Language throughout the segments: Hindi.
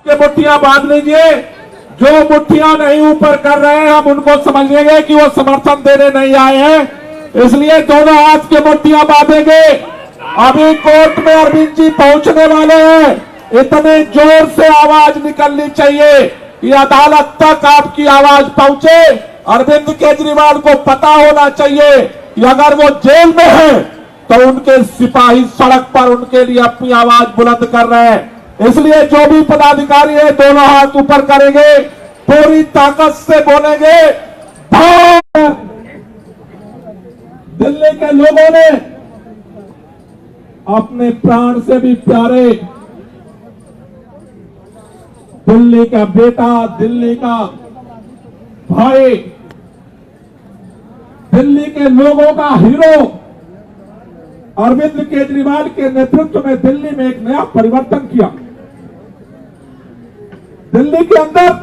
के मुट्ठियां बांध लीजिए। जो मुट्ठियां नहीं ऊपर कर रहे हैं हम उनको समझेंगे कि वो समर्थन देने नहीं आए हैं, इसलिए दोनों हाथ की मुट्ठियां बांधेंगे। अभी कोर्ट में अरविंद जी पहुंचने वाले हैं, इतने जोर से आवाज निकलनी चाहिए कि अदालत तक आपकी आवाज पहुंचे। अरविंद केजरीवाल को पता होना चाहिए कि अगर वो जेल में है तो उनके सिपाही सड़क पर उनके लिए अपनी आवाज बुलंद कर रहे हैं। इसलिए जो भी पदाधिकारी है दोनों हाथ ऊपर करेंगे, पूरी ताकत से बोलेंगे। दिल्ली के लोगों ने अपने प्राण से भी प्यारे दिल्ली का बेटा, दिल्ली का भाई, दिल्ली के लोगों का हीरो अरविंद केजरीवाल के नेतृत्व में दिल्ली में एक नया परिवर्तन किया। दिल्ली के अंदर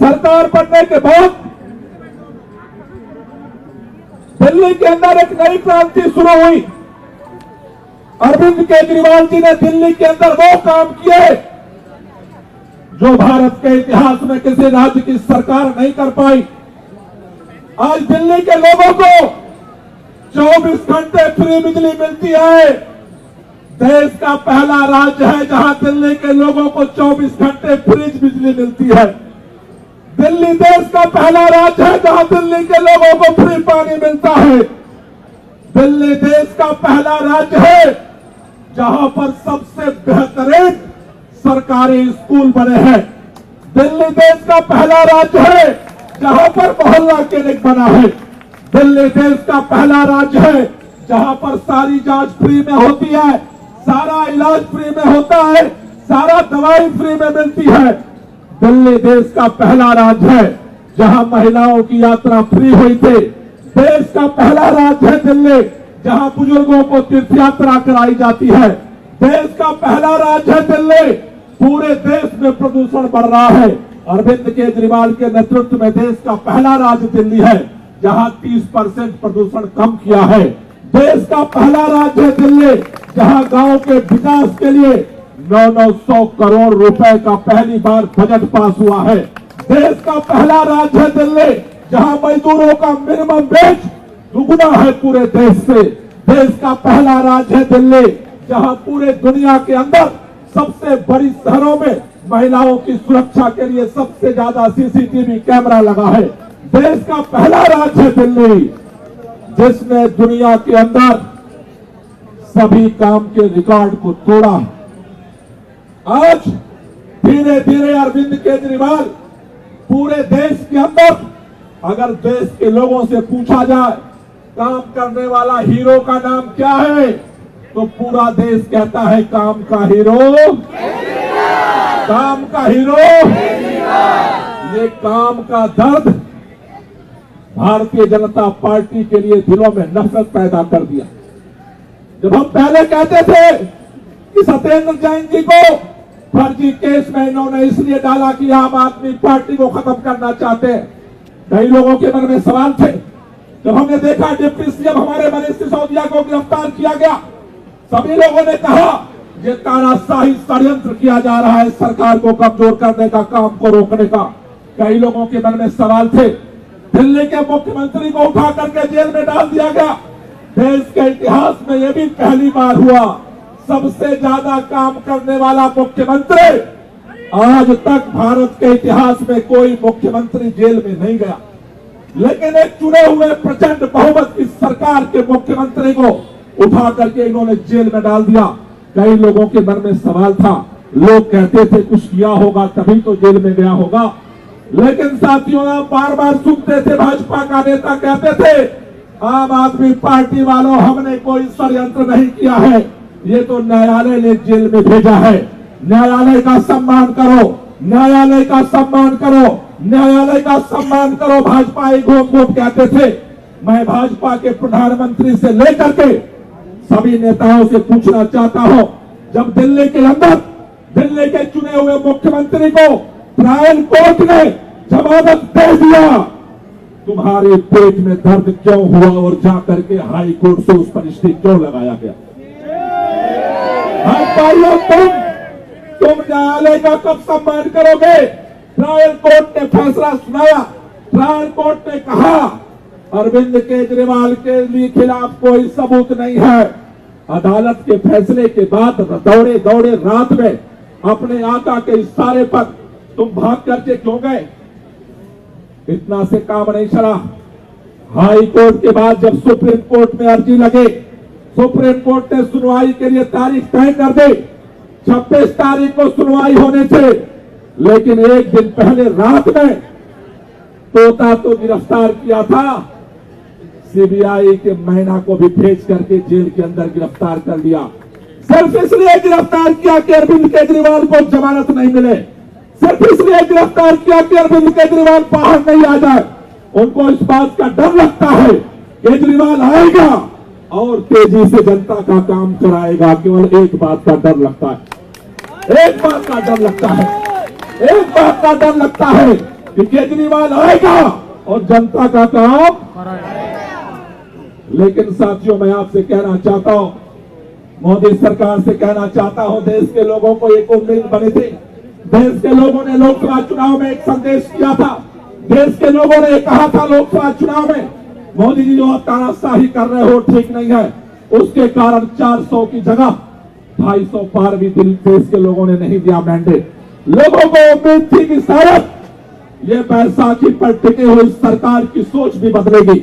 सरकार बनने के बाद दिल्ली के अंदर एक नई क्रांति शुरू हुई। अरविंद केजरीवाल जी ने दिल्ली के अंदर वो काम किए जो भारत के इतिहास में किसी राज्य की सरकार नहीं कर पाई। आज दिल्ली के लोगों को 24 घंटे फ्री बिजली मिलती है। देश का पहला राज्य है जहां दिल्ली के लोगों को 24 घंटे फ्री बिजली मिलती है। दिल्ली देश का पहला राज्य है जहां दिल्ली के लोगों को फ्री पानी मिलता है। दिल्ली देश का पहला राज्य है जहां पर सबसे बेहतरीन सरकारी स्कूल बने हैं। दिल्ली देश का पहला राज्य है जहां पर मोहल्ला क्लिनिक बना है। दिल्ली देश का पहला राज्य है जहां पर सारी जांच फ्री में होती है, सारा इलाज फ्री में होता है, सारा दवाई फ्री में मिलती है। दिल्ली देश का पहला राज्य है जहां महिलाओं की यात्रा फ्री हुई थी। देश का पहला राज्य है दिल्ली जहां बुजुर्गों को तीर्थ यात्रा कराई जाती है। देश का पहला राज्य है दिल्ली। पूरे देश में प्रदूषण बढ़ रहा है। अरविंद केजरीवाल के नेतृत्व में देश का पहला राज्य दिल्ली है जहां 30% प्रदूषण कम किया है। देश का पहला राज्य है दिल्ली जहां गांव के विकास के लिए 900 करोड़ रुपए का पहली बार बजट पास हुआ है। देश का पहला राज्य है दिल्ली जहां मजदूरों का मिनिमम वेज दुगुना है पूरे देश से। देश का पहला राज्य है दिल्ली जहां पूरे दुनिया के अंदर सबसे बड़ी शहरों में महिलाओं की सुरक्षा के लिए सबसे ज्यादा सीसीटीवी कैमरा लगा है। देश का पहला राज्य है दिल्ली जिसने दुनिया के अंदर सभी काम के रिकॉर्ड को तोड़ा। आज धीरे धीरे अरविंद केजरीवाल पूरे देश के अंदर, अगर देश के लोगों से पूछा जाए काम करने वाला हीरो का नाम क्या है तो पूरा देश कहता है काम का हीरो, काम का हीरो। ये काम का दर्द भारतीय जनता पार्टी के लिए दिलों में नफरत पैदा कर दिया। जब हम पहले कहते थे कि सत्येंद्र जैन जी को फर्जी केस में इन्होंने इसलिए डाला कि आम आदमी पार्टी को खत्म करना चाहते हैं, कई लोगों के मन में सवाल थे। जब हमने देखा डिप्टी सीएम हमारे मनीष सिसोदिया को गिरफ्तार किया गया, सभी लोगों ने कहा ये तानाशाही षड्यंत्र किया जा रहा है सरकार को कमजोर करने का, काम को रोकने का। कई लोगों के मन में सवाल थे। दिल्ली के मुख्यमंत्री को उठा करके जेल में डाल दिया गया। देश के इतिहास में यह भी पहली बार हुआ सबसे ज्यादा काम करने वाला मुख्यमंत्री। आज तक भारत के इतिहास में कोई मुख्यमंत्री जेल में नहीं गया, लेकिन एक चुने हुए प्रचंड बहुमत की सरकार के मुख्यमंत्री को उठा करके इन्होंने जेल में डाल दिया। कई लोगों के मन में सवाल था, लोग कहते थे कुछ किया होगा तभी तो जेल में गया होगा, लेकिन साथियों आप बार बार सुनते थे भाजपा का नेता कहते थे आम आदमी पार्टी वालों हमने कोई षड्यंत्र नहीं किया है, ये तो न्यायालय ने जेल में भेजा है। न्यायालय का सम्मान करो, न्यायालय का सम्मान करो, न्यायालय का सम्मान करो, भाजपा एक घूम घूम कहते थे। मैं भाजपा के प्रधानमंत्री से लेकर के सभी नेताओं से पूछना चाहता हूं, जब दिल्ली के अंदर दिल्ली के चुने हुए मुख्यमंत्री को ट्रायल कोर्ट ने जमानत दे दिया, तुम्हारे पेट में दर्द क्यों हुआ और जाकर के हाई कोर्ट से उस पर स्टे क्यों लगाया गया? भाजपाइयों तुम तुम न्यायालय का कब सम्मान करोगे? ट्रायल कोर्ट ने फैसला सुनाया, ट्रायल कोर्ट ने कहा अरविंद केजरीवाल के लिए खिलाफ कोई सबूत नहीं है। अदालत के फैसले के बाद दौड़े दौड़े रात में अपने आका के इशारे पर तुम भाग करके क्यों गए? इतना से काम नहीं चला। हाई कोर्ट के बाद जब सुप्रीम कोर्ट में अर्जी लगे, सुप्रीम कोर्ट ने सुनवाई के लिए तारीख तय कर दी। 26 तारीख को सुनवाई होने थे, लेकिन एक दिन पहले रात में तोता तो गिरफ्तार किया था, सीबीआई के मैना को भी भेज करके जेल के अंदर गिरफ्तार कर लिया। सिर्फ इसलिए गिरफ्तार किया कि अरविंद केजरीवाल को जमानत नहीं मिले, सिर्फ इसलिए गिरफ्तार किया कि अरविंद केजरीवाल बाहर नहीं आ जाए। उनको इस बात का डर लगता है केजरीवाल आएगा और तेजी से जनता का काम कराएगा। केवल एक बात का डर लगता है, एक बात का डर लगता है, एक बात का डर लगता है कि केजरीवाल आएगा और जनता का काम कराएगा। लेकिन साथियों, मैं आपसे कहना चाहता हूं, मोदी सरकार से कहना चाहता हूं, देश के लोगों को एक उम्मीद बनी थी। देश के लोगों ने लोकसभा चुनाव में एक संदेश किया था, देश के लोगों ने कहा था लोकसभा चुनाव में मोदी जी जो तानाशाही कर रहे हो ठीक नहीं है। उसके कारण 400 की जगह 250 पार भी देश के लोगों ने नहीं दिया मैंडेट। लोगों को उम्मीद थी कि शायद ये बैसाखी पर टिके हुई सरकार की सोच भी बदलेगी,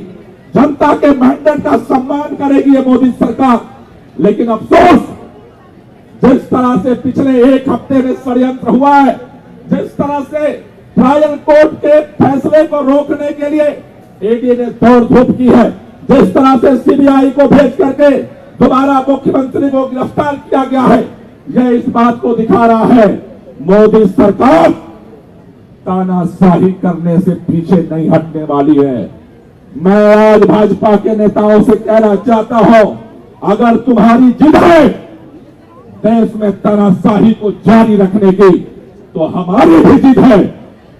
जनता के मैंडेट का सम्मान करेगी ये मोदी सरकार। लेकिन अफसोस, जिस तरह से पिछले एक हफ्ते में षड्यंत्र हुआ है, जिस तरह से ट्रायल कोर्ट के फैसले को रोकने के लिए ईडी ने दौड़ धूप की है, जिस तरह से सीबीआई को भेज करके दोबारा मुख्यमंत्री को गिरफ्तार किया गया है, यह इस बात को दिखा रहा है मोदी सरकार तानाशाही करने से पीछे नहीं हटने वाली है। मैं आज भाजपा के नेताओं से कहना चाहता हूं, अगर तुम्हारी जिद है देश में तानाशाही को जारी रखने की, तो हमारी भी जिद है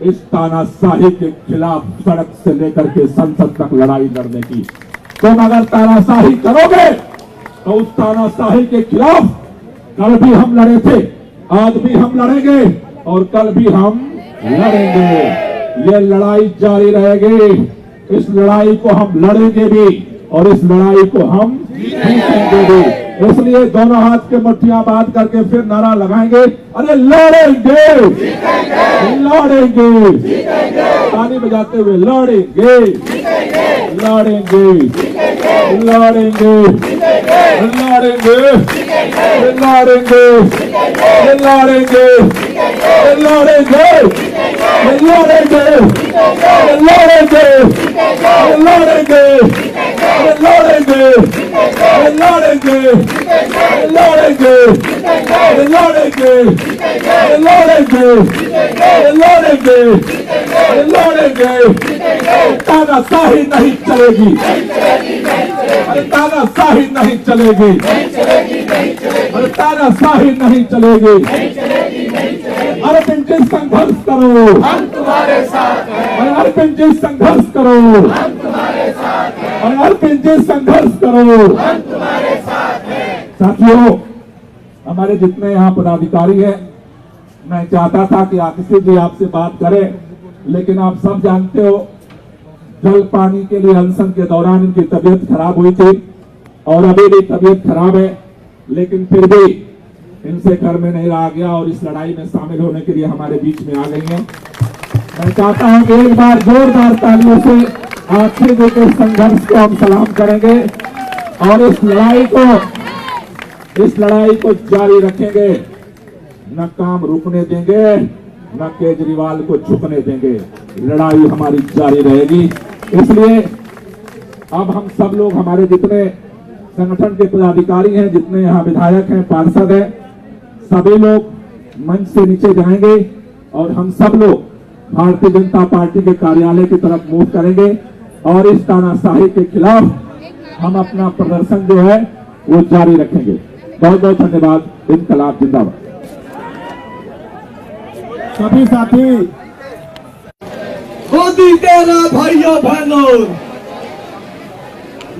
इस तानाशाही के खिलाफ सड़क से लेकर के संसद तक लड़ाई लड़ने की। तुम अगर तानाशाही करोगे तो उस तानाशाही के खिलाफ कल भी हम लड़े थे, आज भी हम लड़ेंगे और कल भी हम लड़ेंगे। ये लड़ाई जारी रहेगी, इस लड़ाई को हम लड़ेंगे भी और इस लड़ाई को हम जीतेंगे भी। इसलिए दोनों हाथ के मुट्ठियां बांध करके फिर नारा लगाएंगे, अरे लड़ेंगे, लड़ेंगे, ताली बजाते हुए लड़ेंगे, लड़ेंगे, लड़ेंगे, लड़ेंगे, लड़ेंगे, लड़ेंगे, लड़ेंगे, लड़ेंगे, लड़ेंगे, लड़ेंगे, लड़ेंगे, लड़ेंगे, लड़ेंगे, लड़ेंगे, लड़ेंगे, लड़ेंगे, लड़ेंगे। तानाशाही नहीं चलेगी, अरे तानाशाही नहीं चलेगी, अरे तानाशाही नहीं चलेगी। अरविंद जी संघर्ष करो, हम तुम्हारे साथ हैं। अरविंद जी संघर्ष करो, हम तुम्हारे साथ हैं। अरविंद जी संघर्ष करो, हम तुम्हारे साथ हैं। साथियों, हमारे जितने यहाँ पदाधिकारी हैं, मैं चाहता था कि आतिशी जी आपसे बात करें, लेकिन आप सब जानते हो जल पानी के लिए अनशन के दौरान इनकी तबीयत खराब हुई थी और अभी भी तबीयत खराब है, लेकिन फिर भी इनसे घर में नहीं रहा गया और इस लड़ाई में शामिल होने के लिए हमारे बीच में आ गई हैं। मैं चाहता हूं कि एक बार जोरदार तालियों से आतिशी जी के संघर्ष को हम सलाम करेंगे और इस लड़ाई को जारी रखेंगे। न काम रुकने देंगे, न केजरीवाल को झुकने देंगे। लड़ाई हमारी जारी रहेगी। इसलिए अब हम सब लोग, हमारे जितने संगठन के पदाधिकारी हैं, जितने यहाँ विधायक हैं, पार्षद हैं, सभी लोग मंच से नीचे जाएंगे और हम सब लोग भारतीय जनता पार्टी के कार्यालय की तरफ मूव करेंगे और इस तानाशाही के खिलाफ हम अपना प्रदर्शन जो है वो जारी रखेंगे। बहुत बहुत धन्यवाद। इनकलाब जिंदाबाद। सभी साथी, मोदी तेरा भाइयों बहनों,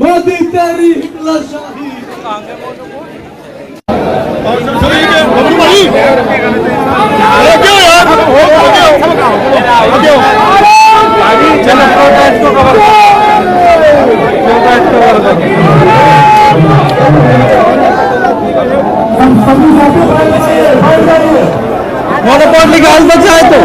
मोदी तेरी हिटलरशाही। मोनोपोल निकाल दो चाहे तो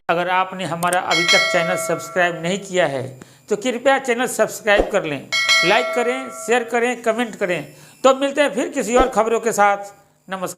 अगर आपने हमारा अभी तक चैनल सब्सक्राइब नहीं किया है तो कृपया चैनल सब्सक्राइब कर लें, लाइक करें, शेयर करें, कमेंट करें। तो मिलते हैं फिर किसी और खबरों के साथ। नमस्कार।